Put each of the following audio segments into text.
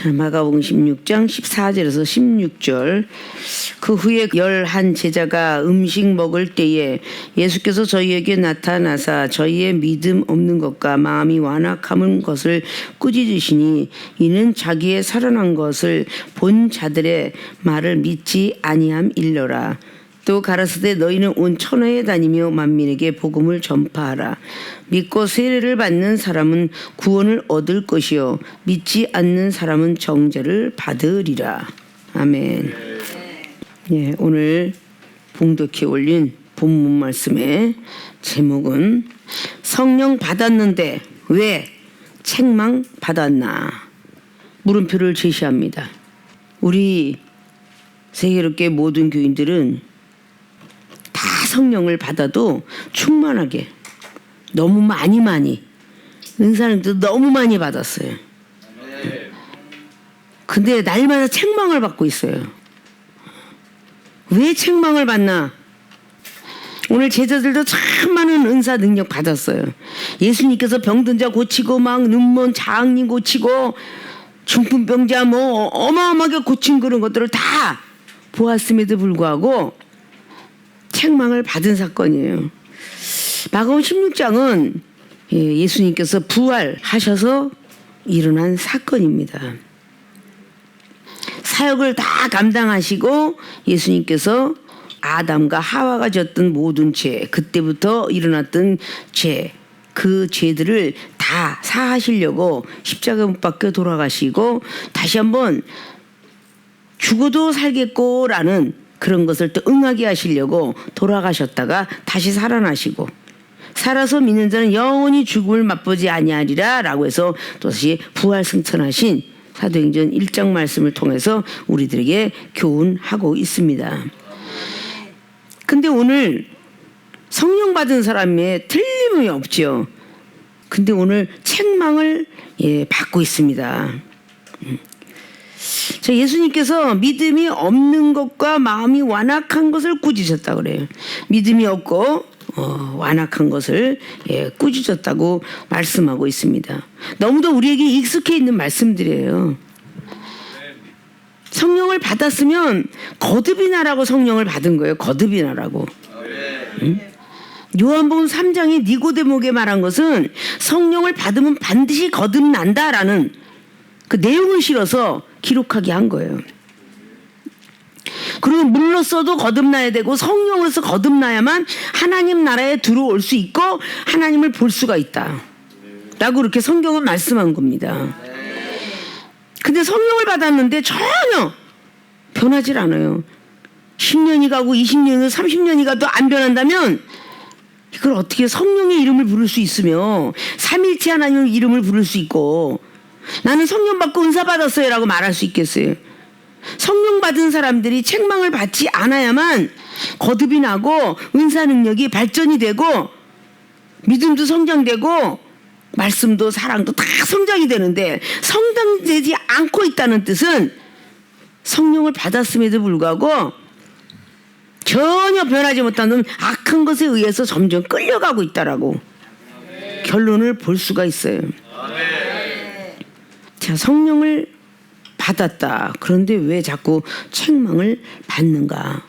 자, 마가복음 16장 14절에서 16절. 그 후에 11 제자가 음식 먹을 때에 예수께서 저희에게 나타나사 저희의 믿음 없는 것과 마음이 완악함은 것을 꾸짖으시니 이는 자기의 살아난 것을 본 자들의 말을 믿지 아니함일러라. 또 가라사대 너희는 온 천하에 다니며 만민에게 복음을 전파하라. 믿고 세례를 받는 사람은 구원을 얻을 것이요 믿지 않는 사람은 정죄를 받으리라. 아멘. 예, 오늘 봉독해 올린 본문 말씀의 제목은 성령 받았는데 왜 책망 받았나? 물음표를 제시합니다. 우리 세계롭게 모든 교인들은 다 성령을 받아도 충만하게 너무 많이 은사님도 너무 많이 받았어요. 근데 날마다 책망을 받고 있어요. 왜 책망을 받나? 오늘 제자들도 참 많은 은사 능력 받았어요. 예수님께서 병든 자 고치고 막 눈먼 장님 고치고 중풍병자 뭐 어마어마하게 고친 그런 것들을 다 보았음에도 불구하고 책망을 받은 사건이에요. 마가복음 16장은 예수님께서 부활하셔서 일어난 사건입니다. 사역을 다 감당하시고 예수님께서 아담과 하와가 졌던 모든 죄, 그때부터 일어났던 죄, 그 죄들을 다 사하시려고 십자가 못 박혀 돌아가시고 다시 한번 죽어도 살겠고라는 그런 것을 또 응하게 하시려고 돌아가셨다가 다시 살아나시고 살아서 믿는 자는 영원히 죽음을 맛보지 아니하리라 라고 해서 또다시 부활 승천하신 사도행전 1장 말씀을 통해서 우리들에게 교훈하고 있습니다. 근데 오늘 성령 받은 사람에 틀림이 없죠. 근데 오늘 책망을 받고 있습니다. 자, 예수님께서 믿음이 없는 것과 마음이 완악한 것을 꾸짖었다고 그래요. 믿음이 없고 완악한 것을 꾸짖었다고 말씀하고 있습니다. 너무도 우리에게 익숙해 있는 말씀들이에요. 성령을 받았으면 거듭이 나라고 성령을 받은 거예요. 거듭이 나라고. 응? 요한복음 3장에 니고데모에게 말한 것은 성령을 받으면 반드시 거듭난다라는 그 내용을 실어서 기록하게 한 거예요. 그리고 물로서도 거듭나야 되고 성령으로서 거듭나야만 하나님 나라에 들어올 수 있고 하나님을 볼 수가 있다 라고 그렇게 성경은 말씀한 겁니다. 근데 성령을 받았는데 전혀 변하질 않아요. 10년이 가고 20년이 30년이 가도 안 변한다면 이걸 어떻게 성령의 이름을 부를 수 있으며 삼일체 하나님의 이름을 부를 수 있고 나는 성령 받고 은사 받았어요 라고 말할 수 있겠어요? 성령 받은 사람들이 책망을 받지 않아야만 거듭이 나고 은사 능력이 발전이 되고 믿음도 성장되고 말씀도 사랑도 다 성장이 되는데 성장되지 않고 있다는 뜻은 성령을 받았음에도 불구하고 전혀 변하지 못하는 악한 것에 의해서 점점 끌려가고 있다라고 결론을 볼 수가 있어요. 자, 성령을 받았다. 그런데 왜 자꾸 책망을 받는가?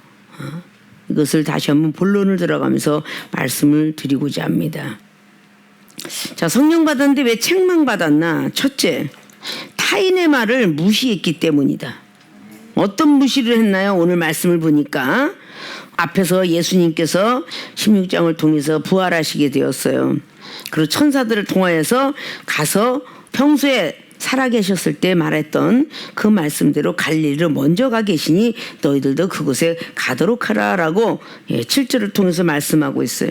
이것을 다시 한번 본론을 들어가면서 말씀을 드리고자 합니다. 자, 성령 받았는데 왜 책망받았나? 첫째, 타인의 말을 무시했기 때문이다. 어떤 무시를 했나요? 오늘 말씀을 보니까 앞에서 예수님께서 16장을 통해서 부활하시게 되었어요. 그리고 천사들을 통하여서 가서 평소에 살아계셨을 때 말했던 그 말씀대로 갈릴리로 먼저 가 계시니 너희들도 그곳에 가도록 하라라고 7절을 통해서 말씀하고 있어요.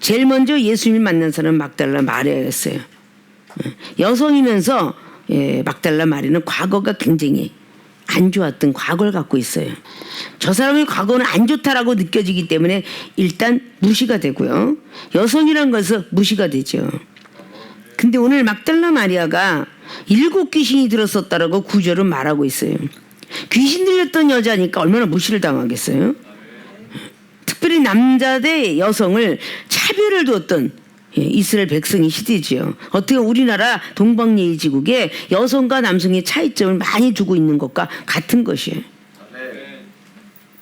제일 먼저 예수님 만난 사람은 막달라 마리아였어요. 여성이면서 막달라 마리아는 과거가 굉장히 안 좋았던 과거를 갖고 있어요. 저 사람의 과거는 안 좋다라고 느껴지기 때문에 일단 무시가 되고요. 여성이란 것은 무시가 되죠. 근데 오늘 막달라 마리아가 7 귀신이 들었었다라고 9절은 말하고 있어요. 귀신 들렸던 여자니까 얼마나 무시를 당하겠어요? 특별히 남자 대 여성을 차별을 두었던 이스라엘 백성의 시대지요. 어떻게 우리나라 동방예의지국에 여성과 남성의 차이점을 많이 두고 있는 것과 같은 것이에요.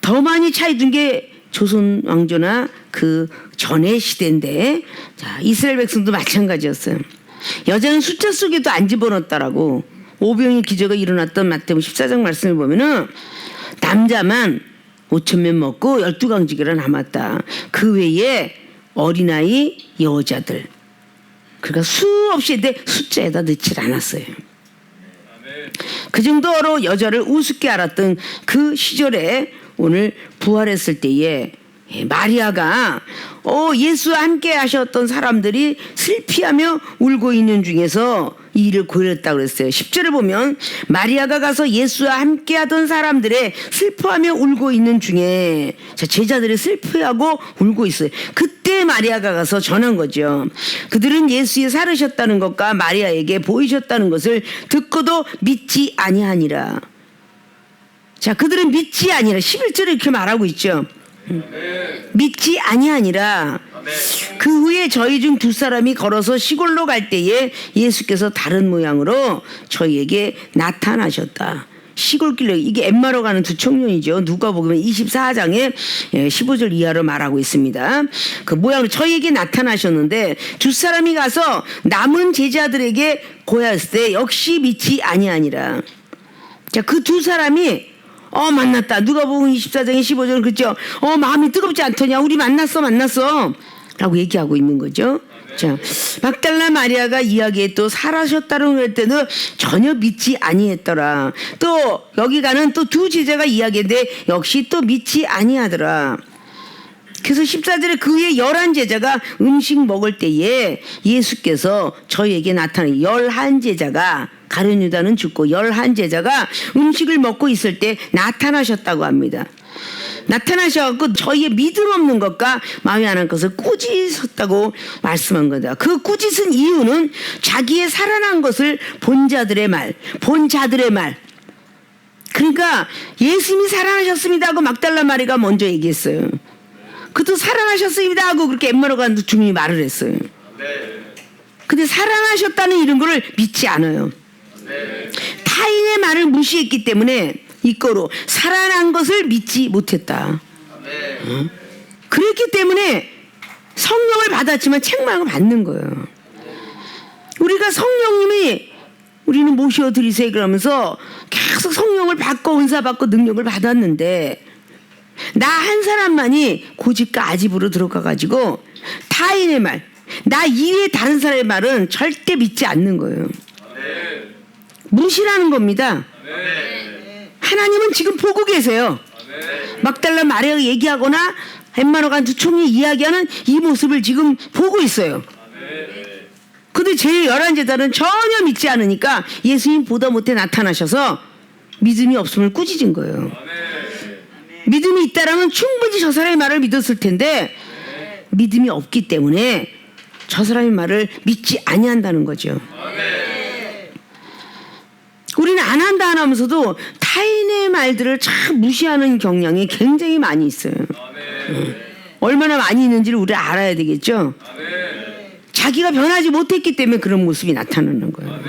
더 많이 차이 둔 게 조선 왕조나 그 전의 시대인데, 자, 이스라엘 백성도 마찬가지였어요. 여자는 숫자 속에도 안 집어넣었다라고 오병의 기적이 일어났던 마태복음 14장 말씀을 보면은 남자만 5,000명 먹고 12강직이라 남았다. 그 외에 어린아이, 여자들. 그러니까 수없이 했는데 숫자에다 넣질 않았어요. 그 정도로 여자를 우습게 알았던 그 시절에 오늘 부활했을 때에 마리아가 예수와 함께 하셨던 사람들이 슬피하며 울고 있는 중에서 이 일을 고렸다고 그랬어요. 10절을 보면 마리아가 가서 예수와 함께 하던 사람들의 슬퍼하며 울고 있는 중에, 자, 제자들이 슬퍼하고 울고 있어요. 그때 마리아가 가서 전한 거죠. 그들은 예수에 살으셨다는 것과 마리아에게 보이셨다는 것을 듣고도 믿지 아니하니라. 자, 그들은 믿지 아니라 11절에 이렇게 말하고 있죠. 믿지 아니하니라. 그 후에 저희 중 두 사람이 걸어서 시골로 갈 때에 예수께서 다른 모양으로 저희에게 나타나셨다. 시골길로, 이게 엠마로 가는 두 청년이죠. 누가복음 24장에 15절 이하로 말하고 있습니다. 그 모양으로 저희에게 나타나셨는데 두 사람이 가서 남은 제자들에게 고하였을 때 역시 믿지 아니하니라. 자, 그 두 사람이 만났다. 누가복음 24장의 15절은 그렇죠. 마음이 뜨겁지 않더냐. 우리 만났어 라고 얘기하고 있는 거죠. 자, 막달라 마리아가 이야기에 또 살아셨다는 할 때는 전혀 믿지 아니했더라. 또 여기 가는 또 두 제자가 이야기인데 역시 또 믿지 아니하더라. 그래서 14절에 그 후에 11제자가 음식 먹을 때에 예수께서 저희에게 나타나니 11제자가, 가룟 유다는 죽고 11제자가 음식을 먹고 있을 때 나타나셨다고 합니다. 나타나셔갖고 저희의 믿음 없는 것과 마음에 안 한 것을 꾸짖었다고 말씀한 거다. 그 꾸짖은 이유는 자기의 살아난 것을 본 자들의 말. 그러니까 예수님이 살아나셨습니다 하고 막달라 마리가 먼저 얘기했어요. 그도 살아나셨습니다 하고 그렇게 엠마로 간 주민이 말을 했어요. 근데 살아나셨다는 이런 거를 믿지 않아요. 타인의 말을 무시했기 때문에 이거로 살아난 것을 믿지 못했다. 그랬기 때문에 성령을 받았지만 책망을 받는 거예요. 우리가 성령님이 우리는 모셔 드리세요 그러면서 계속 성령을 받고 은사 받고 능력을 받았는데 나 한 사람만이 고집과 아집으로 들어가 가지고 타인의 말, 나 이외에 다른 사람의 말은 절대 믿지 않는 거예요. 무시라는 겁니다. 하나님은 지금 보고 계세요. 막달라 마리아가 얘기하거나 엠마로 간 두 총이 이야기하는 이 모습을 지금 보고 있어요. 근데 제 11제자는 전혀 믿지 않으니까 예수님 보다 못해 나타나셔서 믿음이 없음을 꾸짖은 거예요. 믿음이 있다라면 충분히 저 사람의 말을 믿었을 텐데 믿음이 없기 때문에 저 사람의 말을 믿지 아니한다는 거죠. 우리는 안 한다 안 하면서도 타인의 말들을 참 무시하는 경향이 굉장히 많이 있어요. 얼마나 많이 있는지를 우리가 알아야 되겠죠. 자기가 변하지 못했기 때문에 그런 모습이 나타나는 거예요.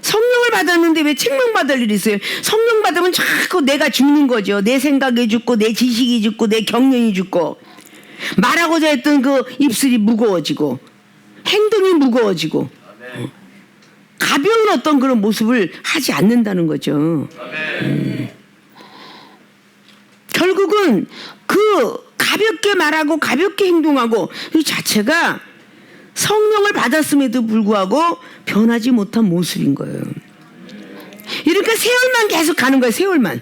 성령을 받았는데 왜 책망받을 일이 있어요? 성령 받으면 자꾸 내가 죽는 거죠. 내 생각이 죽고 내 지식이 죽고 내 경륜이 죽고 말하고자 했던 그 입술이 무거워지고 행동이 무거워지고 가벼운 어떤 그런 모습을 하지 않는다는 거죠. 결국은 그 가볍게 말하고 가볍게 행동하고 이 자체가 성령을 받았음에도 불구하고 변하지 못한 모습인 거예요. 이러니까 세월만 계속 가는 거예요. 세월만.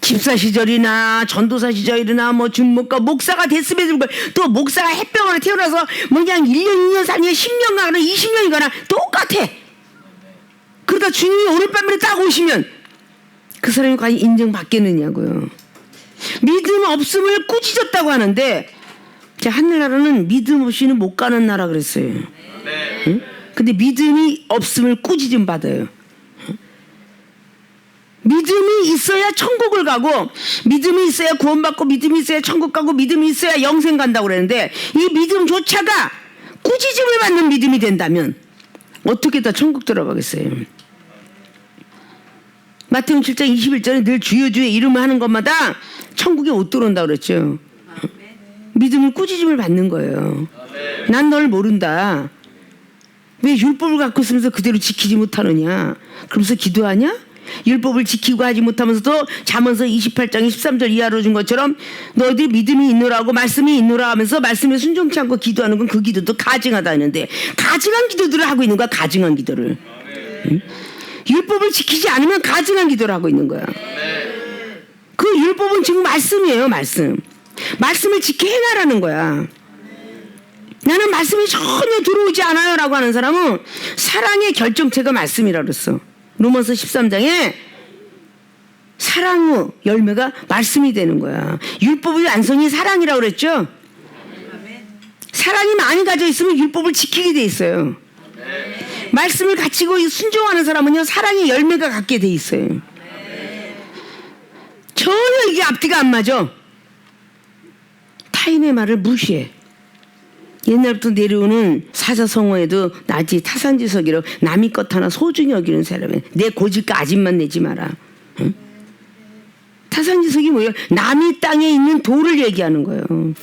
집사 시절이나 전도사 시절이나 뭐 준목가 목사가 됐음에도 불구하고 또 목사가 햇병으로 태어나서 뭐 그냥 1년 2년 3년 10년 가거나 20년이 가나 똑같아. 그러다 주님이 오늘 밤에 딱 오시면 그 사람이 과연 인정받겠느냐고요. 믿음 없음을 꾸짖었다고 하는데 자, 하늘나라는 믿음 없이는 못 가는 나라 그랬어요. 응? 근데 믿음이 없음을 꾸짖음 받아요. 믿음이 있어야 천국을 가고, 믿음이 있어야 구원받고, 믿음이 있어야 천국 가고, 믿음이 있어야 영생 간다고 그러는데, 이 믿음조차가 꾸짖음을 받는 믿음이 된다면 어떻게 다 천국 들어가겠어요? 마태복음 7장 21절에 늘 주여 주의 이름을 하는 것마다 천국에 못 들어온다고 그랬죠. 믿음을 꾸짖음을 받는 거예요. 난 널 모른다. 왜 율법을 갖고 있으면서 그대로 지키지 못하느냐? 그러면서 기도하냐? 율법을 지키고 하지 못하면서도 잠언서 28장 13절 이하로 준 것처럼 너희들이 믿음이 있노라고 말씀이 있노라 하면서 말씀에 순종치 않고 기도하는 건 그 기도도 가증하다 했는데, 가증한 기도들을 하고 있는 거야. 가증한 기도를. 응? 율법을 지키지 않으면 가증한 기도를 하고 있는 거야. 그 율법은 지금 말씀이에요. 말씀을 지켜 행하라는 거야. 나는 말씀이 전혀 들어오지 않아요 라고 하는 사람은 사랑의 결정체가 말씀이라고 그랬어. 로마서 13장에 사랑의 열매가 말씀이 되는 거야. 율법의 완성이 사랑이라고 그랬죠. 사랑이 많이 가져 있으면 율법을 지키게 돼 있어요. 말씀을 가지고 순종하는 사람은요, 사랑의 열매가 갖게 돼 있어요. 전혀 이게 앞뒤가 안 맞아. 타인의 말을 무시해. 옛날부터 내려오는 사자성어에도 나지 타산지석이라고 남의 것 하나 소중히 여기는 사람이, 내 고집과 아집만 내지 마라. 응? 타산지석이 뭐예요? 남의 땅에 있는 돌을 얘기하는 거예요. 응?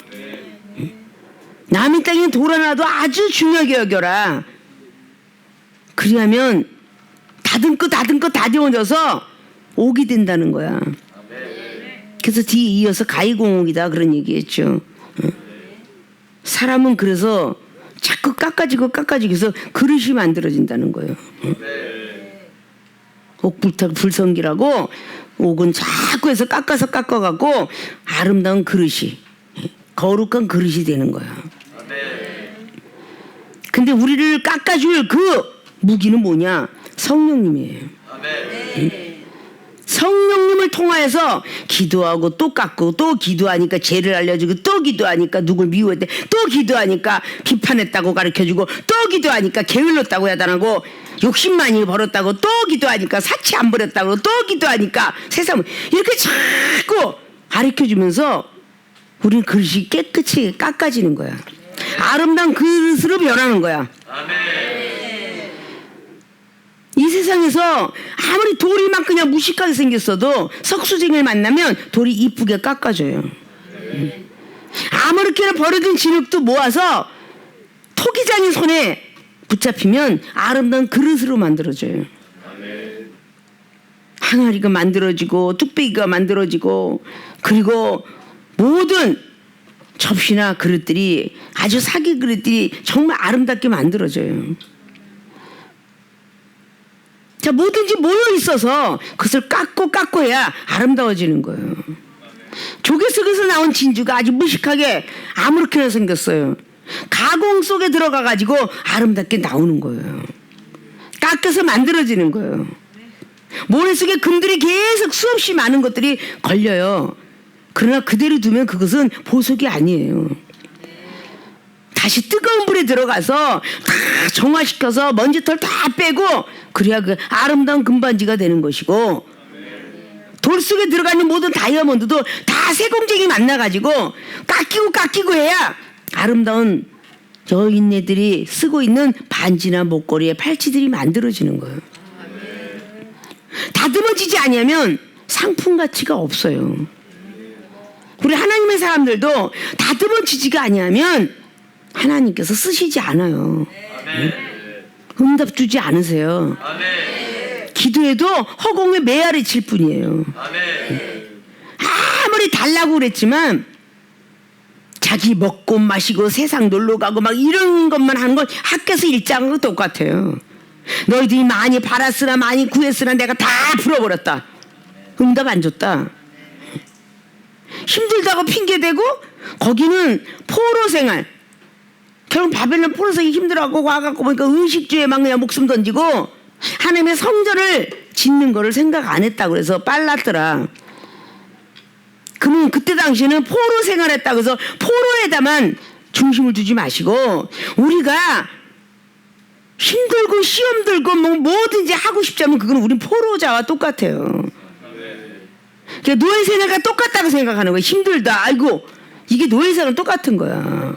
남의 땅에 있는 돌 하나도 아주 중요하게 여겨라. 그리하면 다듬고 다듬어져서 옥이 된다는 거야. 그래서 뒤에 이어서 가위공옥이다 그런 얘기했죠. 응? 사람은 그래서 자꾸 깎아지고 해서 그릇이 만들어진다는 거예요. 옥불성기라고 옥은 자꾸 해서 깎아갖고 아름다운 그릇이, 거룩한 그릇이 되는 거야. 근데 우리를 깎아줄 그 무기는 뭐냐? 성령님이에요. 성령님을 통하여서 기도하고 또 깎고, 또 기도하니까 죄를 알려주고, 또 기도하니까 누굴 미워했대, 또 기도하니까 비판했다고 가르쳐주고, 또 기도하니까 게을렀다고 야단하고, 욕심 많이 벌었다고, 또 기도하니까 사치 안 버렸다고, 또 기도하니까 세상, 이렇게 자꾸 가르쳐주면서 우리는 그릇이 깨끗이 깎아지는 거야. 아름다운 그릇으로 변하는 거야. 이 세상에서 아무리 돌이 막 그냥 무식하게 생겼어도 석수쟁이를 만나면 돌이 이쁘게 깎아줘요. 아무렇게나 버려진 진흙도 모아서 토기장의 손에 붙잡히면 아름다운 그릇으로 만들어줘요. 항아리가 만들어지고 뚝배기가 만들어지고, 그리고 모든 접시나 그릇들이, 아주 사기 그릇들이 정말 아름답게 만들어져요. 자, 뭐든지 모여 있어서 그것을 깎고 해야 아름다워지는 거예요. 조개 속에서 나온 진주가 아주 무식하게 아무렇게나 생겼어요. 가공 속에 들어가가지고 아름답게 나오는 거예요. 깎여서 만들어지는 거예요. 모래 속에 금들이 계속 수없이 많은 것들이 걸려요. 그러나 그대로 두면 그것은 보석이 아니에요. 다시 뜨거운 불에 들어가서 다 정화시켜서 먼지털 다 빼고, 그래야 그 아름다운 금반지가 되는 것이고, 돌 속에 들어가 있는 모든 다이아몬드도 다 세공쟁이 만나가지고 깎이고 해야 아름다운 여인네들이 쓰고 있는 반지나 목걸이에 팔찌들이 만들어지는 거예요. 다듬어지지 않으면 상품 가치가 없어요. 우리 하나님의 사람들도 다듬어지지가 아니하면 하나님께서 쓰시지 않아요. 응답 주지 않으세요. 기도해도 허공에 메아리 칠 뿐이에요. 아무리 달라고 그랬지만 자기 먹고 마시고 세상 놀러 가고 막 이런 것만 하는 건 학교에서 일장한 거 똑같아요. 너희들이 많이 받았으나 많이 구했으나 내가 다 풀어버렸다. 응답 안 줬다. 힘들다고 핑계대고, 거기는 포로 생활, 결국 바벨론 포로생이 힘들어하고 와갖고 보니까 의식주에 막 그냥 목숨 던지고 하나님의 성전을 짓는 거를 생각 안 했다고 그래서 빨랐더라. 그러면 그때 당시에는 포로 생활했다고 해서 포로에다만 중심을 두지 마시고, 우리가 힘들고 시험 들고 뭐 뭐든지 하고 싶자면 그건 우리 포로자와 똑같아요. 그러니까 노예 생활과 똑같다고 생각하는 거야. 힘들다. 아이고 이게 노예 생활은 똑같은 거야.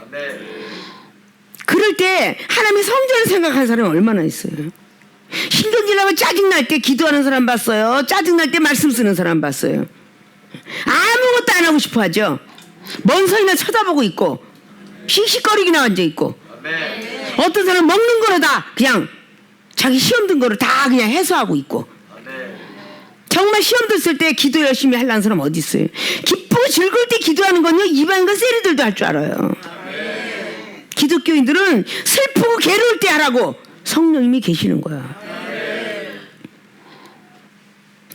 그럴 때 하나님의 성전을 생각하는 사람이 얼마나 있어요. 신경질나면 짜증날 때 기도하는 사람 봤어요. 짜증날 때 말씀 쓰는 사람 봤어요. 아무것도 안 하고 싶어 하죠. 먼 서이나 쳐다보고 있고 씩씩거리기나 앉아있고 어떤 사람은 먹는 거로 다 그냥 자기 시험 든 거를 다 그냥 해소하고 있고 정말 시험 뒀을 때 기도 열심히 하려는 사람 어디 있어요. 기쁘고 즐거울 때 기도하는 건요 이방인과 세리들도 할 줄 알아요. 기독교인들은 슬프고 괴로울 때 하라고 성령님이 계시는 거야.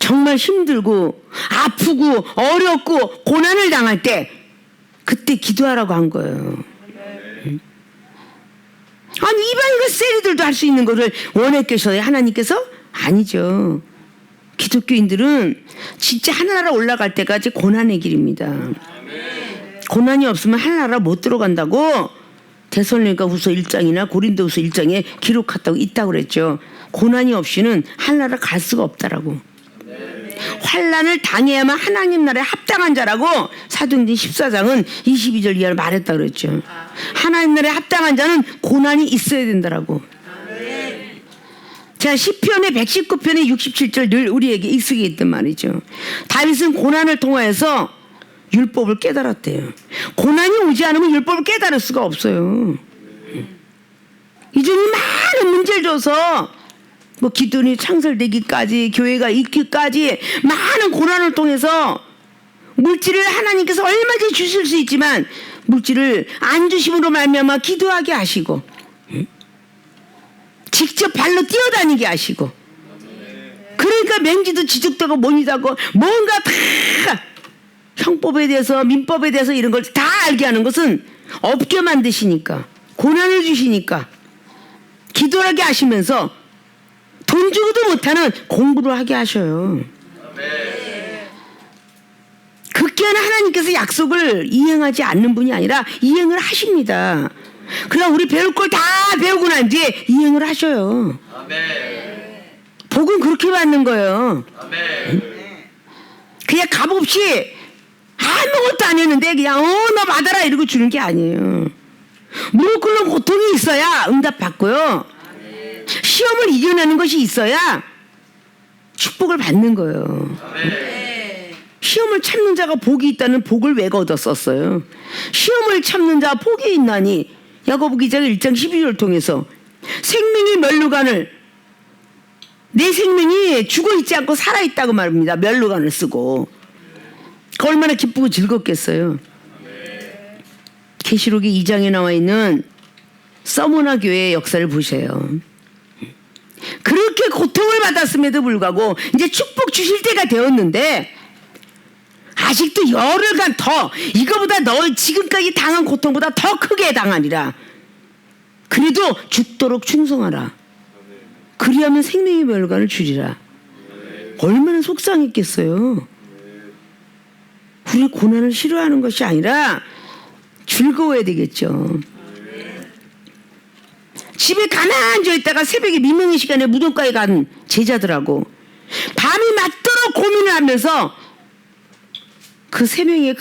정말 힘들고 아프고 어렵고 고난을 당할 때 그때 기도하라고 한 거예요. 아니 이방인과 세리들도 할 수 있는 거를 원했겠어요 하나님께서? 아니죠. 기독교인들은 진짜 하나나라 올라갈 때까지 고난의 길입니다. 고난이 없으면 하나나라 못 들어간다고 데살로니가 후서 1장이나 고린도후서 1장에 기록했다고 있다고 그랬죠. 고난이 없이는 하나나라 갈 수가 없다라고. 환난을 당해야만 하나님 나라에 합당한 자라고 사도행전 14장은 22절 이하를 말했다고 그랬죠. 하나님 나라에 합당한 자는 고난이 있어야 된다라고. 자, 시편의 119편의 67절 늘 우리에게 익숙해 있단 말이죠. 다윗은 고난을 통하여서 율법을 깨달았대요. 고난이 오지 않으면 율법을 깨달을 수가 없어요. 이전에 많은 문제를 줘서 뭐 기도원이 창설되기까지 교회가 있기까지 많은 고난을 통해서 물질을 하나님께서 얼마든지 주실 수 있지만 물질을 안 주심으로 말미암아 기도하게 하시고 직접 발로 뛰어다니게 하시고 그러니까 맹지도 지적되고 뭐니다고 뭔가 다 형법에 대해서 민법에 대해서 이런 걸 다 알게 하는 것은 없게 만드시니까 고난을 주시니까 기도하게 하시면서 돈 주고도 못하는 공부를 하게 하셔요. 극기하는 하나님께서 약속을 이행하지 않는 분이 아니라 이행을 하십니다. 그럼 우리 배울 걸 다 배우고 난 뒤에 이행을 하셔요. 복은 그렇게 받는 거예요. 그냥 값없이 아무것도 안 했는데 그냥 너 받아라 이러고 주는 게 아니에요. 무릎 꿇는 고통이 있어야 응답 받고요. 시험을 이겨내는 것이 있어야 축복을 받는 거예요. 시험을 참는 자가 복이 있다는 복을 왜 얻었었어요? 시험을 참는 자가 복이 있나니 야고보 기자가 1장 12절을 통해서 생명이 멸루간을 내 생명이 죽어있지 않고 살아있다고 말합니다. 멸루간을 쓰고 얼마나 기쁘고 즐겁겠어요. 계시록의 2장에 나와 있는 서머나 교회의 역사를 보세요. 그렇게 고통을 받았음에도 불구하고 이제 축복 주실 때가 되었는데 아직도 열흘간 더 이거보다 너 지금까지 당한 고통보다 더 크게 당하리라. 그래도 죽도록 충성하라. 그리하면 생명의 멸관을 주리라. 얼마나 속상했겠어요. 우리 고난을 싫어하는 것이 아니라 즐거워야 되겠죠. 집에 가만히 앉아있다가 새벽에 미명의 시간에 무덤가에 간 제자들하고 밤이 맞도록 고민을 하면서 그 세 명의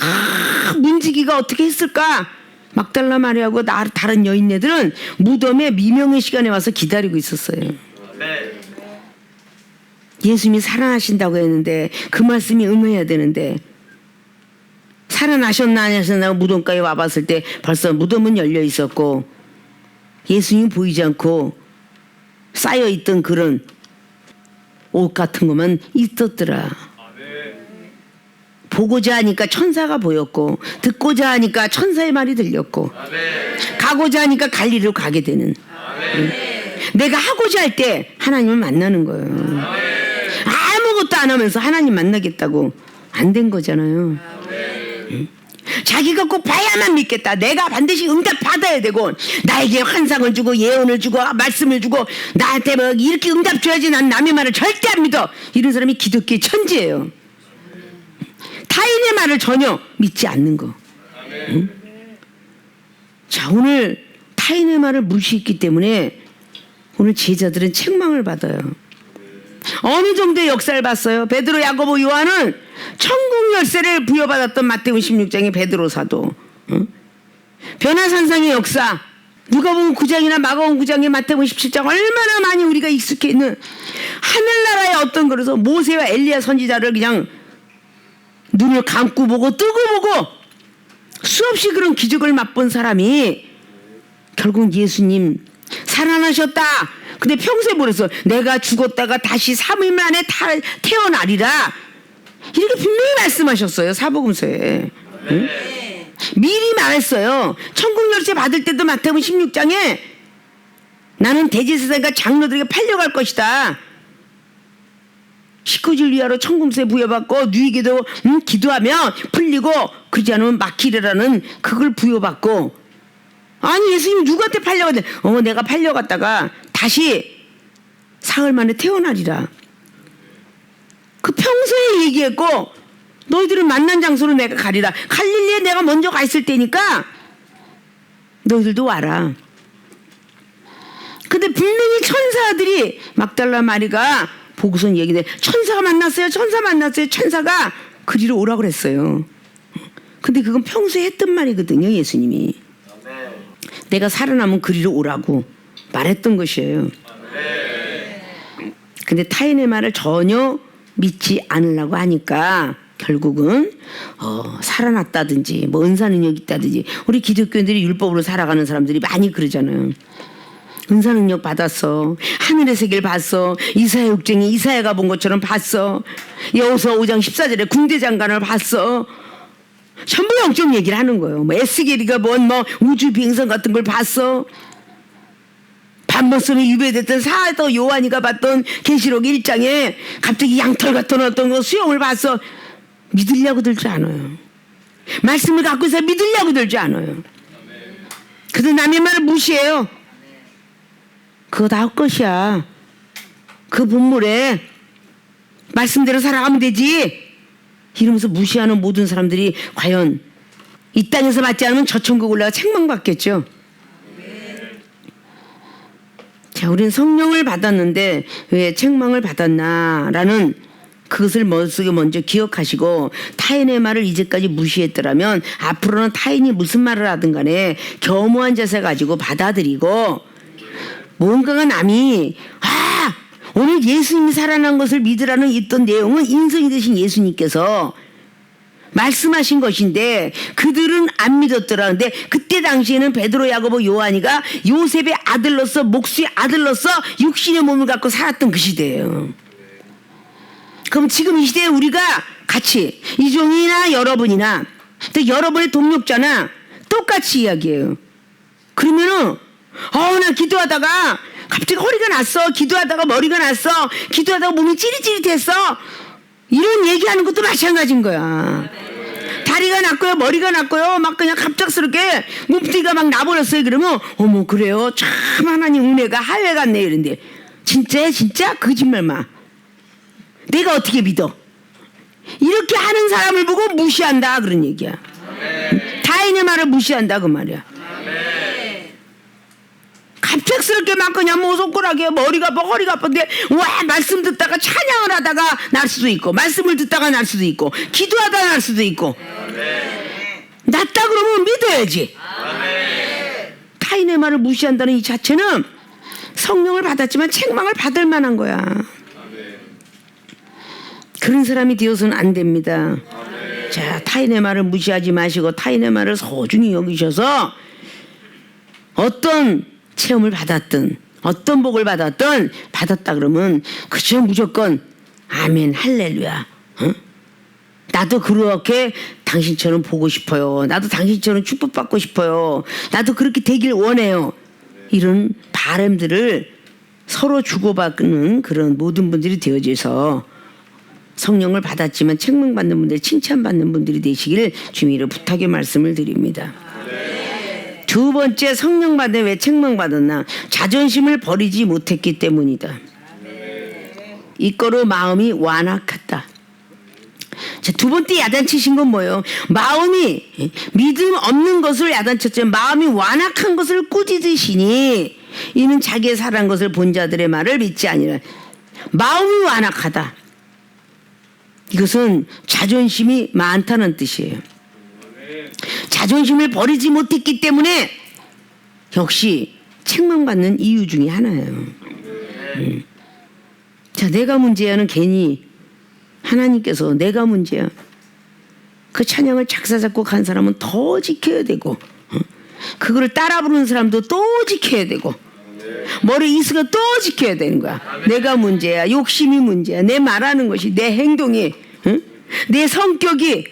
문지기가 어떻게 했을까? 막달라 마리아하고 다른 여인네들은 무덤에 미명의 시간에 와서 기다리고 있었어요. 예수님이 살아나신다고 했는데 그 말씀이 응해야 되는데 살아나셨나 안 하셨나 무덤가에 와봤을 때 벌써 무덤은 열려 있었고 예수님이 보이지 않고 쌓여있던 그런 옷 같은 것만 있었더라. 보고자 하니까 천사가 보였고 듣고자 하니까 천사의 말이 들렸고 가고자 하니까 갈리로 가게 되는 내가 하고자 할 때 하나님을 만나는 거예요. 아무것도 안 하면서 하나님 만나겠다고 안 된 거잖아요. 자기가 꼭 봐야만 믿겠다. 내가 반드시 응답 받아야 되고 나에게 환상을 주고 예언을 주고 말씀을 주고 나한테 뭐 이렇게 응답 줘야지 난 남의 말을 절대 안 믿어. 이런 사람이 기독교의 천지예요. 타인의 말을 전혀 믿지 않는 거. 응? 자, 오늘 타인의 말을 무시했기 때문에 오늘 제자들은 책망을 받아요. 어느 정도의 역사를 봤어요? 베드로, 야고보, 요한은 천국 천국 열쇠를 부여받았던 마태복음 16장의 베드로 사도, 변화산상의 역사, 누가복음 9장이나 마가복음 9장의 마태복음 17장 얼마나 많이 우리가 익숙해 있는 하늘나라의 어떤 그래서 모세와 엘리야 선지자를 그냥 눈을 감고 보고 뜨고 보고 수없이 그런 기적을 맛본 사람이 결국 예수님 살아나셨다. 근데 평소에 뭐랬어? 내가 죽었다가 다시 3일 만에 태어나리라. 이렇게 분명히 말씀하셨어요. 사복음서에. 응? 미리 말했어요. 천국 열쇠 받을 때도 마태복음 16장에 나는 대제사장과 장로들에게 팔려갈 것이다. 식구질 위하러 천국세 부여받고 누이기도 기도하며 풀리고 그러지 않으면 막히리라는 그걸 부여받고, 아니 예수님 누구한테 팔려갔대? 내가 팔려갔다가 다시 사흘 만에 태어나리라. 그 평소에 얘기했고 너희들은 만난 장소로 내가 가리라. 갈릴리에 내가 먼저 가 있을 때니까 너희들도 와라. 근데 분명히 천사들이 막달라 마리가 보고선 얘기돼. 천사가 만났어요. 천사 만났어요. 천사가 그리로 오라고 그랬어요. 근데 그건 평소에 했던 말이거든요. 예수님이. 내가 살아나면 그리로 오라고 말했던 것이에요. 근데 타인의 말을 전혀 믿지 않으려고 하니까 결국은 살아났다든지 뭐 은사능력이 있다든지, 우리 기독교인들이 율법으로 살아가는 사람들이 많이 그러잖아요. 은사능력 받았어. 하늘의 세계를 봤어. 이사야 육정이 이사야가 본 것처럼 봤어. 여호수아 5장 14절에 군대장관을 봤어. 전부 영적 얘기를 하는 거예요. 뭐 에스겔이가 본 뭐 우주 비행선 같은 걸 봤어. 반모섬에 유배됐던 사도 요한이가 봤던 계시록 1장에 갑자기 양털 같은 어떤 거 수영을 봤어. 믿으려고 들지 않아요. 말씀을 갖고서 믿으려고 들지 않아요. 그래서 남의 말을 무시해요. 그거 다 헛것이야. 그 본물에 말씀대로 살아가면 되지. 이러면서 무시하는 모든 사람들이 과연 이 땅에서 맞지 않으면 저 천국 올라가 책망받겠죠. 자, 우리는 성령을 받았는데 왜 책망을 받았나라는 그것을 머릿속에 먼저 기억하시고, 타인의 말을 이제까지 무시했더라면 앞으로는 타인이 무슨 말을 하든 간에 겸허한 자세 가지고 받아들이고, 뭔가가 남이 오늘 예수님이 살아난 것을 믿으라는 있던 내용은 인성이 되신 예수님께서 말씀하신 것인데 그들은 안 믿었더라. 근데 그때 당시에는 베드로, 야고보, 요한이가 요셉의 아들로서, 목수의 아들로서 육신의 몸을 갖고 살았던 그 시대예요. 그럼 지금 이 시대에 우리가 같이 이종이나 여러분이나 또 여러분의 동력자나 똑같이 이야기해요. 그러면은 나 기도하다가 갑자기 허리가 났어. 기도하다가 머리가 났어. 기도하다가 몸이 찌릿찌릿했어. 이런 얘기하는 것도 마찬가지인 거야. 다리가 났고요. 머리가 났고요. 막 그냥 갑작스럽게 몸뚱이가 막 나버렸어요. 그러면 어머 그래요. 참 하나님 은혜가 하회 같네 이런데 진짜야 진짜? 거짓말 마. 내가 어떻게 믿어? 이렇게 하는 사람을 보고 무시한다 그런 얘기야. 타인의 말을 무시한다 그 말이야. 갑작스럽게 막 그냥 뭐 손가락에 머리가 아파 허리가 아픈데 와 말씀 듣다가 찬양을 하다가 날 수도 있고, 말씀을 듣다가 날 수도 있고, 기도하다가 날 수도 있고. 낫다 그러면 믿어야지. 타인의 말을 무시한다는 이 자체는 성령을 받았지만 책망을 받을 만한 거야. 그런 사람이 되어서는 안 됩니다. 자, 타인의 말을 무시하지 마시고 타인의 말을 소중히 여기셔서 어떤 체험을 받았든 어떤 복을 받았든 받았다 그러면 그저 무조건 아멘 할렐루야. 나도 그렇게 당신처럼 보고 싶어요. 나도 당신처럼 축복받고 싶어요. 나도 그렇게 되길 원해요. 이런 바람들을 서로 주고받는 그런 모든 분들이 되어져서 성령을 받았지만 책망받는 분들, 칭찬받는 분들이 되시기를 주님으로 부탁의 말씀을 드립니다. 두 번째, 성령 받에 왜 책망받았나? 자존심을 버리지 못했기 때문이다. 이거로 마음이 완악했다. 자, 두 번째 야단치신 건 뭐예요? 마음이 믿음 없는 것을 야단쳤지만 마음이 완악한 것을 꾸짖으시니 이는 자기의 살한 것을 본 자들의 말을 믿지 아니라. 마음이 완악하다. 이것은 자존심이 많다는 뜻이에요. 자존심을 버리지 못했기 때문에 역시 책망받는 이유 중에 하나예요. 자, 내가 문제야는 괜히 하나님께서 내가 문제야. 그 찬양을 작사 작곡한 사람은 더 지켜야 되고, 그거를 따라 부르는 사람도 또 지켜야 되고, 머리 이스가 또 지켜야 되는 거야. 내가 문제야. 욕심이 문제야. 내 말하는 것이, 내 행동이, 내 성격이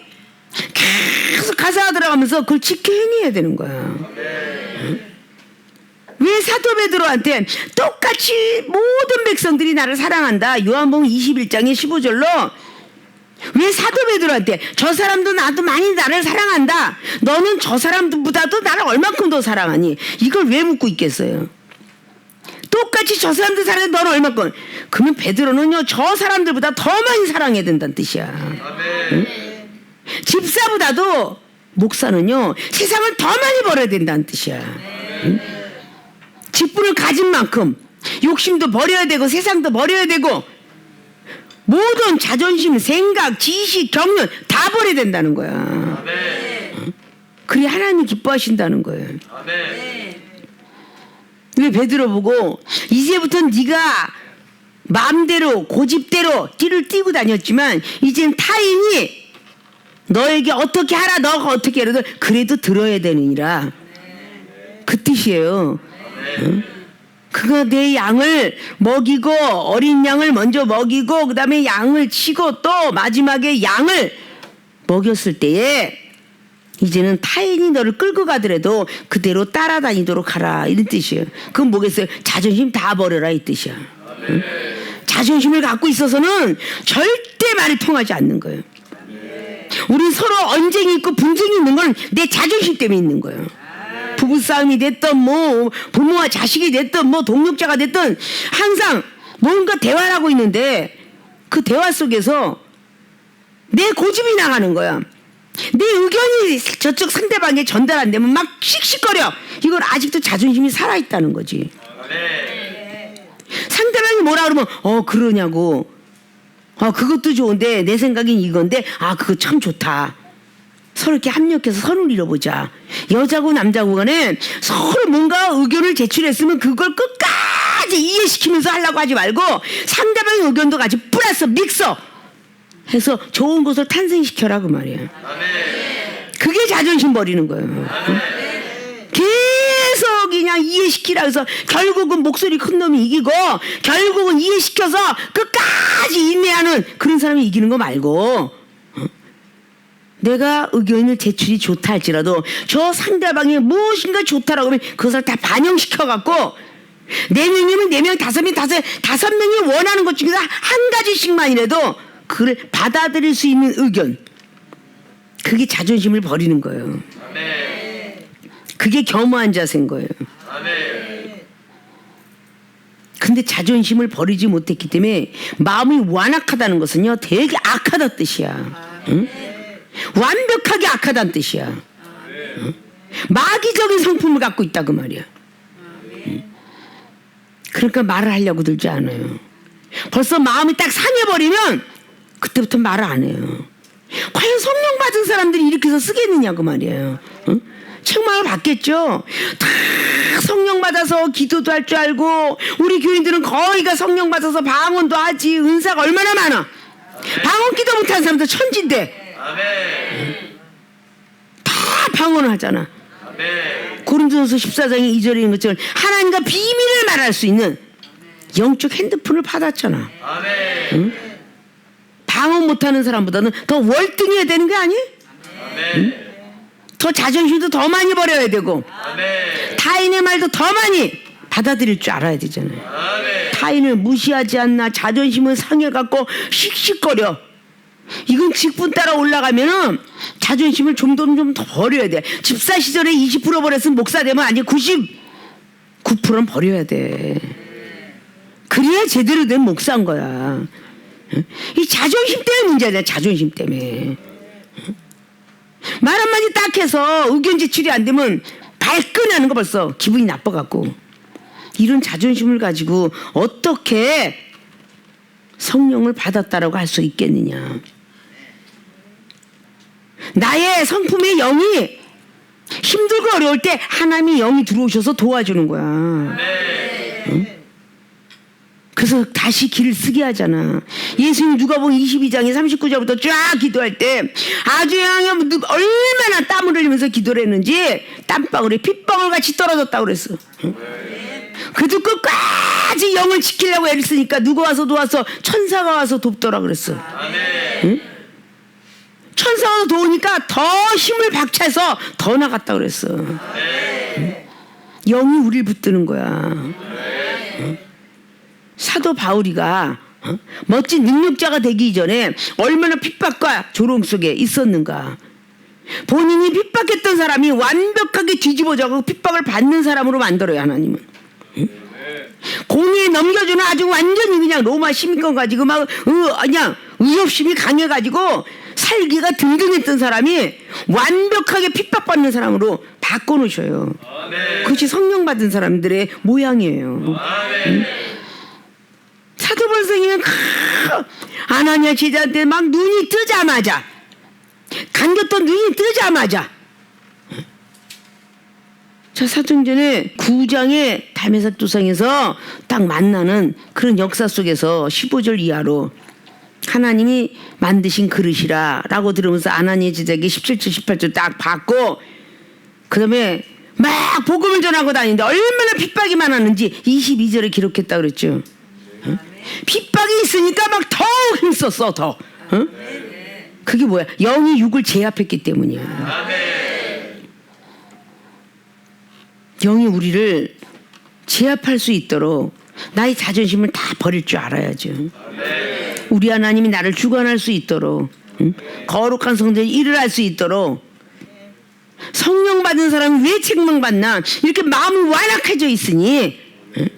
계속 가사가 들어가면서 그걸 지켜 행해야 되는 거야. 왜 사도 베드로한테 똑같이 모든 백성들이 나를 사랑한다. 요한복음 21장의 15절로 왜 사도 베드로한테 저 사람도 나도 많이 나를 사랑한다. 너는 저 사람들보다도 나를 얼만큼 더 사랑하니? 이걸 왜 묻고 있겠어요? 똑같이 저 사람들 사랑해 너는 얼만큼? 그러면 베드로는요 저 사람들보다 더 많이 사랑해야 된다는 뜻이야. 응? 집사보다도 목사는요 세상을 더 많이 벌어야 된다는 뜻이야. 응? 직분을 가진 만큼 욕심도 버려야 되고 세상도 버려야 되고 모든 자존심, 생각, 지식, 경륜 다 버려야 된다는 거야. 그래 하나님이 기뻐하신다는 거예요. 왜 베드로 보고 이제부터 네가 마음대로 고집대로 띠를 띠고 다녔지만 이제는 타인이 너에게 어떻게 하라 너가 어떻게 해라 그래도 들어야 되느니라 그 뜻이에요. 응? 그가 내 양을 먹이고 어린 양을 먼저 먹이고 그 다음에 양을 치고 또 마지막에 양을 먹였을 때에 이제는 타인이 너를 끌고 가더라도 그대로 따라다니도록 하라 이런 뜻이에요. 그건 뭐겠어요? 자존심 다 버려라 이 뜻이야. 응? 자존심을 갖고 있어서는 절대 말이 통하지 않는 거예요. 우리 서로 언쟁이 있고 분쟁이 있는 건 내 자존심 때문에 있는 거예요. 부부싸움이 됐든 뭐 부모와 자식이 됐든 뭐 동력자가 됐든 항상 뭔가 대화를 하고 있는데 그 대화 속에서 내 고집이 나가는 거야. 내 의견이 저쪽 상대방에 전달 안 되면 막 씩씩거려. 이건 아직도 자존심이 살아있다는 거지. 상대방이 뭐라 그러면 그러냐고 그것도 좋은데 내 생각엔 이건데 그거 참 좋다. 서로 이렇게 합력해서 선을 이뤄보자. 여자고 남자고 간에 서로 뭔가 의견을 제출했으면 그걸 끝까지 이해시키면서 하려고 하지 말고 상대방의 의견도 같이 플러스 믹서 해서 좋은 것을 탄생시켜라 그 말이야. 그게 자존심 버리는 거예요. 계속 그냥 이해시키라 해서 결국은 목소리 큰 놈이 이기고 결국은 이해시켜서 끝까지 인내하는 그런 사람이 이기는 거 말고 내가 의견을 제출이 좋다 할지라도 저 상대방이 무엇인가 좋다라고 하면 그것을 다 반영시켜갖고 4명이면 4명, 5명, 5명이 원하는 것 중에서 한 가지씩만이라도 그걸 받아들일 수 있는 의견 그게 자존심을 버리는 거예요. 그게 겸허한 자세인 거예요. 근데 자존심을 버리지 못했기 때문에 마음이 완악하다는 것은요 되게 악하다 뜻이야. 응? 완벽하게 악하다는 뜻이야. 응? 마귀적인 성품을 갖고 있다 그 말이야. 응? 그러니까 말을 하려고 들지 않아요. 벌써 마음이 딱 상해버리면 그때부터 말을 안 해요. 과연 성령 받은 사람들이 이렇게 해서 쓰겠느냐 그 말이에요. 응? 책망을 받겠죠. 다 성령 받아서 기도도 할 줄 알고 우리 교인들은 거의가 성령 받아서 방언도 하지 은사가 얼마나 많아. 방언 기도 못하는 사람들 천진데 다 방언을 하잖아. 고린도전서 14장의 2절에 있는 것처럼 하나님과 비밀을 말할 수 있는 영적 핸드폰을 받았잖아. 응? 방언 못하는 사람보다는 더 월등해야 되는 게 아니에요? 응? 더 자존심도 더 많이 버려야 되고 타인의 말도 더 많이 받아들일 줄 알아야 되잖아요. 타인을 무시하지 않나 자존심을 상해갖고 씩씩거려. 이건 직분 따라 올라가면은 자존심을 좀 더 버려야 돼. 집사 시절에 20% 버렸으면 목사 되면 아니 99%는 버려야 돼. 그래야 제대로 된 목사인 거야. 이 자존심 때문에 문제야. 자존심 때문에. 말 한마디 딱 해서 의견 제출이 안 되면 발끈하는 거 벌써 기분이 나빠갖고 이런 자존심을 가지고 어떻게 성령을 받았다라고 할 수 있겠느냐. 나의 성품의 영이 힘들고 어려울 때 하나님의 영이 들어오셔서 도와주는 거야. 응? 그래서 다시 길을 쓰게 하잖아. 예수님 누가복음 22장에 39절부터 쫙 기도할 때 아주 얼마나 땀을 흘리면서 기도를 했는지 땀방울이 핏방울 같이 떨어졌다고 그랬어. 응? 그래도 끝까지 영을 지키려고 애를 쓰니까 누가 와서 도와서 천사가 와서 돕더라 그랬어. 응? 천사가 와서 도우니까 더 힘을 박차서 더 나갔다 그랬어. 응? 영이 우리를 붙드는 거야. 응? 사도 바울이가 멋진 능력자가 되기 이전에 얼마나 핍박과 조롱 속에 있었는가. 본인이 핍박했던 사람이 완벽하게 뒤집어져서 핍박을 받는 사람으로 만들어요, 하나님은. 응? 공의에 넘겨주는 아주 완전히 그냥 로마 시민권 가지고 막 그냥 의협심이 강해가지고 살기가 등등했던 사람이 완벽하게 핍박받는 사람으로 바꿔놓으셔요. 그것이 성령 받은 사람들의 모양이에요. 응? 사도 바울 선생님은 아나니아 제자한테 막 눈이 뜨자마자 감겼던 눈이 뜨자마자 자 사도행전의 9장의 담에색 도상에서 딱 만나는 그런 역사 속에서 15절 이하로 하나님이 만드신 그릇이라 라고 들으면서 아나니아 제자에게 17절 18절 딱 받고 그 다음에 막 복음을 전하고 다니는데 얼마나 핍박이 많았는지 22절에 기록했다 그랬죠. 응? 핍박이 있으니까 막 더 힘썼어 더. 응? 그게 뭐야? 영이 육을 제압했기 때문이야. 영이 우리를 제압할 수 있도록 나의 자존심을 다 버릴 줄 알아야죠. 우리 하나님이 나를 주관할 수 있도록 응? 거룩한 성전에 일을 할 수 있도록 성령 받은 사람이 왜 책망받나 이렇게 마음이 완악해져 있으니 응?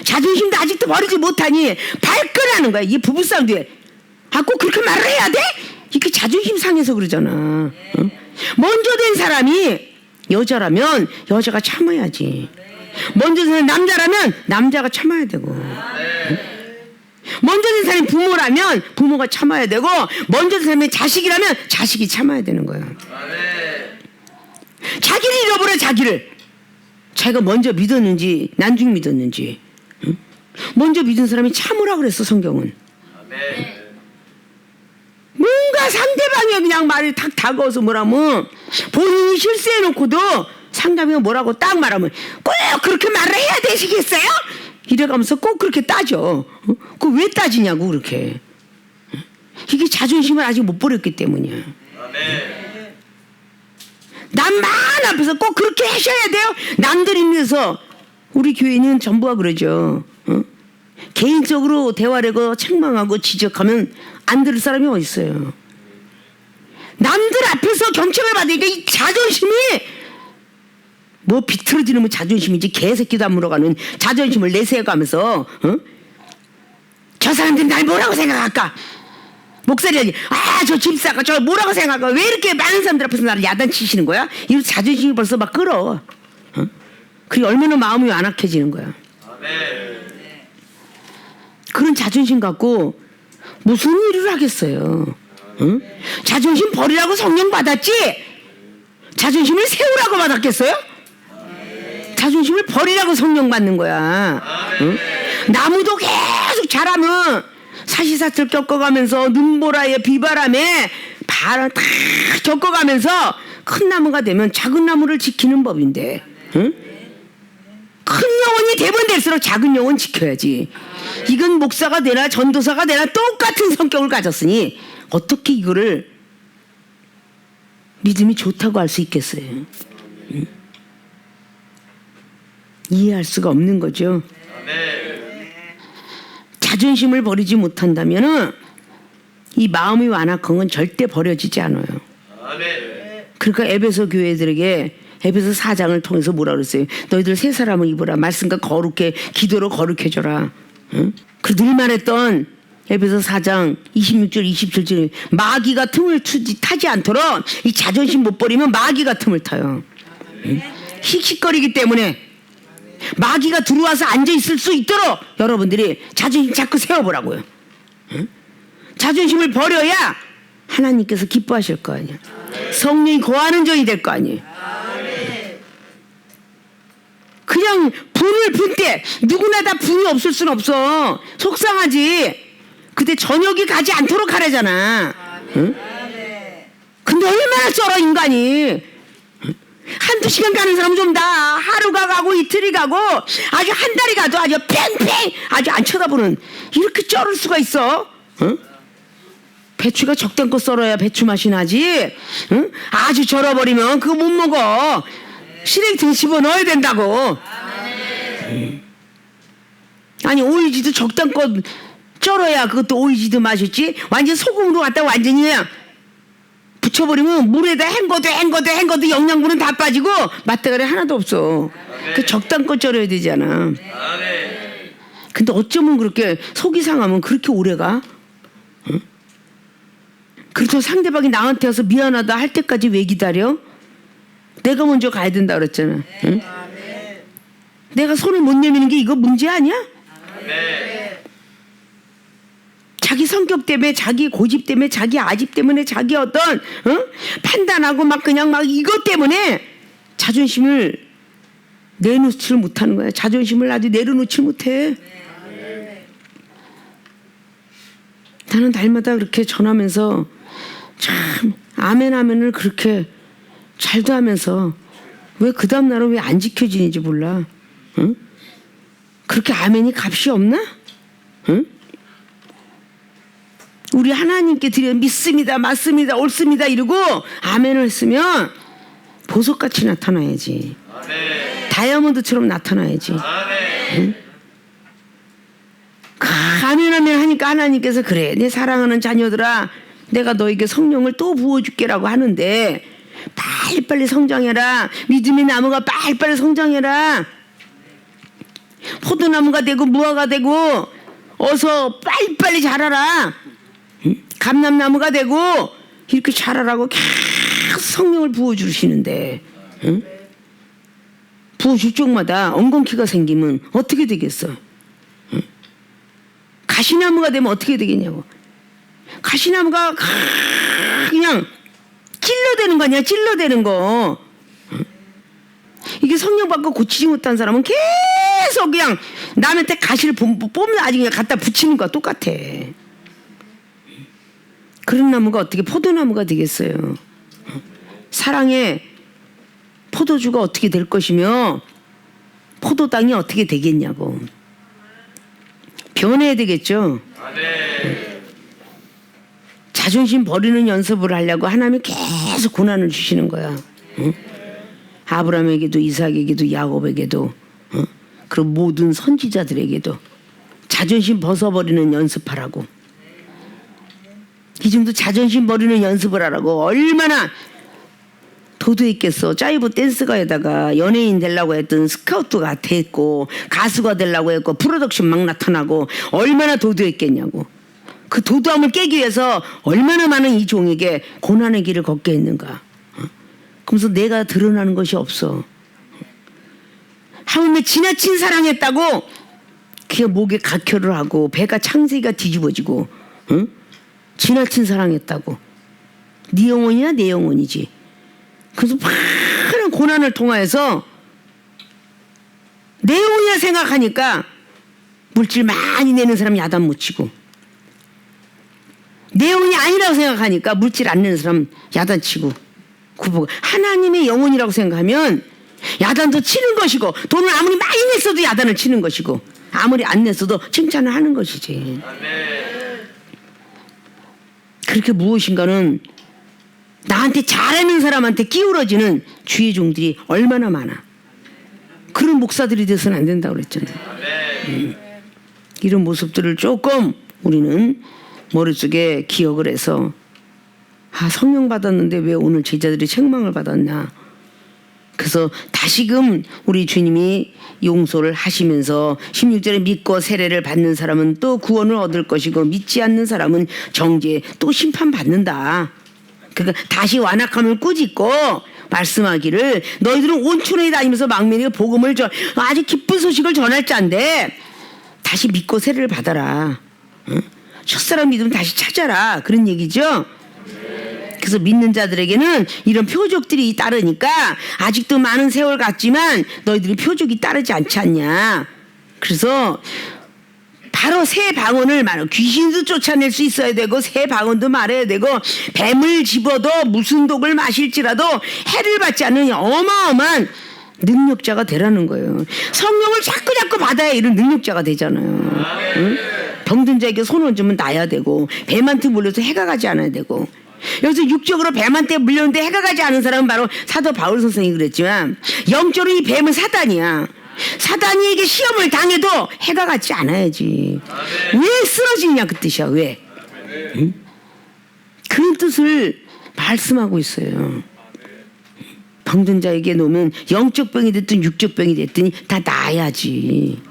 자존심도 아직도 버리지 못하니 발끈하는 거야. 이게 부부싸움 뒤에 꼭 그렇게 말을 해야 돼? 이렇게 자존심 상해서 그러잖아. 응? 먼저 된 사람이 여자라면 여자가 참아야지. 먼저 된 남자라면 남자가 참아야 되고 응? 먼저 된 사람이 부모라면 부모가 참아야 되고 먼저 된 사람이 자식이라면 자식이 참아야 되는 거야. 자기를 잃어버려. 자기가 먼저 믿었는지 난중 믿었는지 응? 먼저 믿은 사람이 참으라 그랬어 성경은. 뭔가 상대방이 그냥 말이 탁 다가와서 뭐라면 본인이 실수해놓고도 상대방이 뭐라고 딱 말하면 꼭 그렇게 말을 해야 되시겠어요? 이래가면서 꼭 그렇게 따져. 그거 왜 따지냐고 그렇게. 이게 자존심을 아직 못 버렸기 때문이야. 남만 앞에서 꼭 그렇게 하셔야 돼요. 남들 입에서 우리 교회는 전부가 그러죠. 개인적으로 대화를 하고 책망하고 지적하면 안 들을 사람이 어디 있어요. 남들 앞에서 경청을 받으니까 이 자존심이 뭐 비틀어지는 뭐 자존심이지 개새끼도 안 물어가는 자존심을 내세워가면서 저 사람들이 날 뭐라고 생각할까? 목소리하지. 저 집사가 저 뭐라고 생각할까? 왜 이렇게 많은 사람들 앞에서 나를 야단치시는 거야? 이 자존심이 벌써 막 끌어. 그게 얼마나 마음이 완악해지는 거야. 그런 자존심 갖고 무슨 일을 하겠어요? 응? 자존심 버리라고 성령 받았지? 자존심을 세우라고 받았겠어요? 자존심을 버리라고 성령 받는 거야. 응? 나무도 계속 자라면 사시사철 겪어가면서 눈보라에 비바람에 바람 다 겪어가면서 큰 나무가 되면 작은 나무를 지키는 법인데 응? 큰 영혼이 되면 될수록 작은 영혼 지켜야지. 이건 목사가 되나 전도사가 되나 똑같은 성격을 가졌으니 어떻게 이거를 믿음이 좋다고 할 수 있겠어요? 응? 이해할 수가 없는 거죠. 자존심을 버리지 못한다면 이 마음이 완악한 건 절대 버려지지 않아요. 그러니까 에베소 교회들에게 에베소 4장을 통해서 뭐라 그랬어요? 너희들 새 사람을 입어라. 말씀과 거룩해 기도로 거룩해져라. 응? 그 늘 말했던 에베소 4장 26절 27절 마귀가 틈을 타지 않도록 이 자존심 못 버리면 마귀가 틈을 타요. 응? 씩씩거리기 때문에 마귀가 들어와서 앉아있을 수 있도록 여러분들이 자존심 자꾸 세워보라고요. 응? 자존심을 버려야 하나님께서 기뻐하실 거 아니야. 성령이 거하는 전이 될 거 아니에요. 그냥 분을 분 때 누구나 다 분이 없을 순 없어. 속상하지. 근데 저녁이 가지 않도록 하래잖아. 응? 근데 얼마나 쩔어 인간이. 한두 시간 가는 사람은 좀 다 하루가 가고 이틀이 가고 아주 한 달이 가도 아주 팽팽 아주 안 쳐다보는 이렇게 쩔을 수가 있어. 응? 배추가 적당껏 썰어야 배추 맛이 나지. 응? 아주 절어버리면 그거 못 먹어. 시래기통에 집어넣어야 된다고. 아니 오이지도 적당껏 쩔어야 그것도 오이지도 맛있지. 완전 소금으로 갖다 완전히 그냥 붙여버리면 물에다 헹궈도 영양분은 다 빠지고 맛대가리 하나도 없어. 그 적당껏 쩔어야 되잖아. 근데 어쩌면 그렇게 속이 상하면 그렇게 오래가? 응? 그래서 상대방이 나한테 와서 미안하다 할 때까지 왜 기다려? 내가 먼저 가야 된다 그랬잖아. 응? 내가 손을 못 내미는 게 이거 문제 아니야? 자기 성격 때문에, 자기 고집 때문에, 자기 아집 때문에, 자기 어떤 판단하고 막 그냥 막 이것 때문에 자존심을 내놓지를 못하는 거야. 자존심을 아주 내려놓지 못해. 나는 날마다 그렇게 전하면서 참 아멘을 그렇게 잘도 하면서 왜 그 다음 날은 왜 안 지켜지는지 몰라. 응? 그렇게 아멘이 값이 없나? 응? 우리 하나님께 드려 믿습니다, 맞습니다, 옳습니다 이러고 아멘을 했으면 보석같이 나타나야지. 아멘. 다이아몬드처럼 나타나야지. 응? 아멘 하니까 하나님께서 그래 내 사랑하는 자녀들아 내가 너에게 성령을 또 부어줄게라고 하는데 빨리빨리 성장해라. 믿음의 나무가 빨리빨리 성장해라. 포도나무가 되고 무화과 되고 어서 빨리빨리 자라라. 감람나무가 되고 이렇게 자라라고 계속 성령을 부어주시는데 부어줄 쪽마다 엉겅퀴가 생기면 어떻게 되겠어? 가시나무가 되면 어떻게 되겠냐고. 가시나무가 그냥 찔러대는 거 아니야. 찔러대는 거. 이게 성령 받고 고치지 못한 사람은 계속 그냥 남한테 가시를 뽑는 아직 그냥 갖다 붙이는 거와 똑같아. 그런 나무가 어떻게 포도나무가 되겠어요. 사랑의 포도주가 어떻게 될 것이며 포도당이 어떻게 되겠냐고. 변해야 되겠죠. 자존심 버리는 연습을 하려고 하나님이 계속 고난을 주시는 거야. 응? 아브라함에게도 이삭에게도 야곱에게도 그리고 모든 선지자들에게도 자존심 벗어버리는 연습하라고. 이 정도 자존심 버리는 연습을 하라고. 얼마나 도도했겠어. 짜이브 댄스가에다가 연예인 되려고 했던 스카우트가 됐고 가수가 되려고 했고 프로덕션 막 나타나고 얼마나 도도했겠냐고. 그 도도함을 깨기 위해서 얼마나 많은 이 종에게 고난의 길을 걷게 했는가. 그러면서 내가 드러나는 것이 없어. 하물며 지나친 사랑했다고 그게 목에 각혈을 하고 배가 창세기가 뒤집어지고 응? 지나친 사랑했다고. 네 영혼이야 내 영혼이지. 그래서 많은 고난을 통하여서 내 영혼이라 생각하니까 물질 많이 내는 사람 야단 못 치고 내 영혼이 아니라고 생각하니까 물질 안 내는 사람 야단 치고 구보고 하나님의 영혼이라고 생각하면 야단도 치는 것이고 돈을 아무리 많이 냈어도 야단을 치는 것이고 아무리 안 냈어도 칭찬을 하는 것이지. 그렇게 무엇인가는 나한테 잘하는 사람한테 끼우러지는 주의 종들이 얼마나 많아. 그런 목사들이 돼서는 안 된다고 그랬잖아요. 이런 모습들을 조금 우리는 머릿속에 기억을 해서 성령 받았는데 왜 오늘 제자들이 책망을 받았나. 그래서 다시금 우리 주님이 용서를 하시면서 16절에 믿고 세례를 받는 사람은 또 구원을 얻을 것이고 믿지 않는 사람은 정죄 또 심판받는다. 그러니까 다시 완악함을 꾸짖고 말씀하기를 너희들은 온천에 다니면서 망명의 복음을 아주 기쁜 소식을 전할 자인데 다시 믿고 세례를 받아라. 응? 첫사랑 믿으면 다시 찾아라. 그런 얘기죠. 그래서 믿는 자들에게는 이런 표적들이 따르니까 아직도 많은 세월 갔지만 너희들이 표적이 따르지 않지 않냐. 그래서 바로 새 방언을 말해. 귀신도 쫓아낼 수 있어야 되고 새 방언도 말해야 되고 뱀을 집어도 무슨 독을 마실지라도 해를 받지 않는 어마어마한 능력자가 되라는 거예요. 성령을 자꾸 받아야 이런 능력자가 되잖아요. 응? 병든 자에게 손 얹으면 나야 되고 뱀한테 물려서 해가 가지 않아야 되고 여기서 육적으로 뱀한테 물렸는데 해가 가지 않은 사람은 바로 사도 바울 선생이 그랬지만 영적으로 이 뱀은 사단이야. 사단이에게 시험을 당해도 해가 가지 않아야지. 왜 쓰러지냐 그 뜻이야. 왜? 응? 그런 뜻을 말씀하고 있어요. 병든 자에게 놓으면 영적 병이 됐든 육적 병이 됐든 다 나아야지.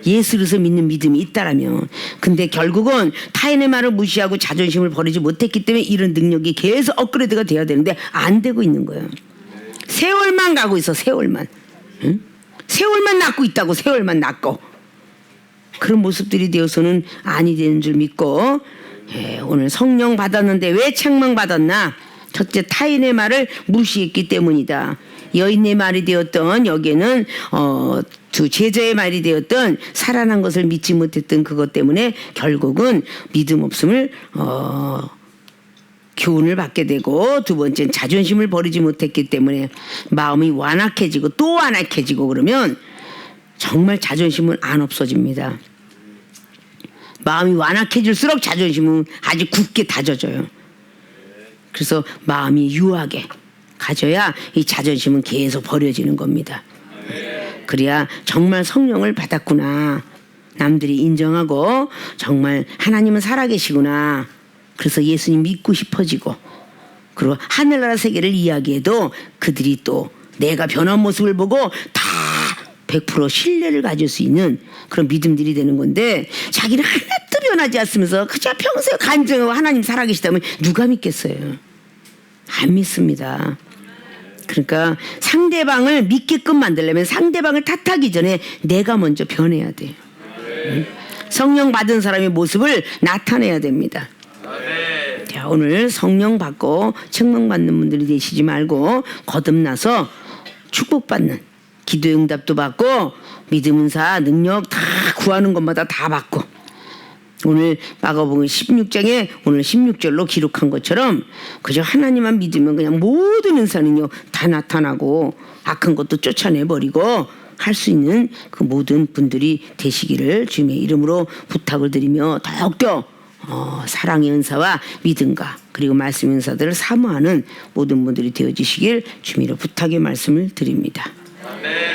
예수로서 믿는 믿음이 있다라면. 근데 결국은 타인의 말을 무시하고 자존심을 버리지 못했기 때문에 이런 능력이 계속 업그레이드가 돼야 되는데 안 되고 있는 거예요. 세월만 가고 있어. 세월만. 응? 세월만 낳고 있다고. 세월만 낳고. 그런 모습들이 되어서는 아니 되는 줄 믿고 오늘 성령 받았는데 왜 책망 받았나? 첫째, 타인의 말을 무시했기 때문이다. 여인의 말이 되었던 여기에는 두 제자의 말이 되었던 살아난 것을 믿지 못했던 그것 때문에 결국은 믿음 없음을 교훈을 받게 되고, 두 번째는 자존심을 버리지 못했기 때문에 마음이 완악해지고 또 완악해지고 그러면 정말 자존심은 안 없어집니다. 마음이 완악해질수록 자존심은 아주 굳게 다져져요. 그래서 마음이 유하게 가져야 이 자존심은 계속 버려지는 겁니다. 그래야 정말 성령을 받았구나, 남들이 인정하고 정말 하나님은 살아계시구나, 그래서 예수님 믿고 싶어지고, 그리고 하늘나라 세계를 이야기해도 그들이 또 내가 변한 모습을 보고 다 100% 신뢰를 가질 수 있는 그런 믿음들이 되는 건데, 자기는 하나도 변하지 않으면서 그저 평소에 간증하고 하나님 살아계시다면 누가 믿겠어요? 안 믿습니다. 그러니까 상대방을 믿게끔 만들려면 상대방을 탓하기 전에 내가 먼저 변해야 돼요. 성령 받은 사람의 모습을 나타내야 됩니다. 자, 오늘 성령 받고 책망받는 분들이 되시지 말고 거듭나서 축복받는, 기도의 응답도 받고 믿음 은사 능력 다 구하는 것마다 다 받고, 오늘 마가복음 16장에 오늘 16절로 기록한 것처럼 그저 하나님만 믿으면 그냥 모든 은사는요 다 나타나고 악한 것도 쫓아내버리고 할 수 있는 그 모든 분들이 되시기를 주님의 이름으로 부탁을 드리며, 더욱더 사랑의 은사와 믿음과 그리고 말씀 은사들을 사모하는 모든 분들이 되어주시길 주님으로 부탁의 말씀을 드립니다. 아멘.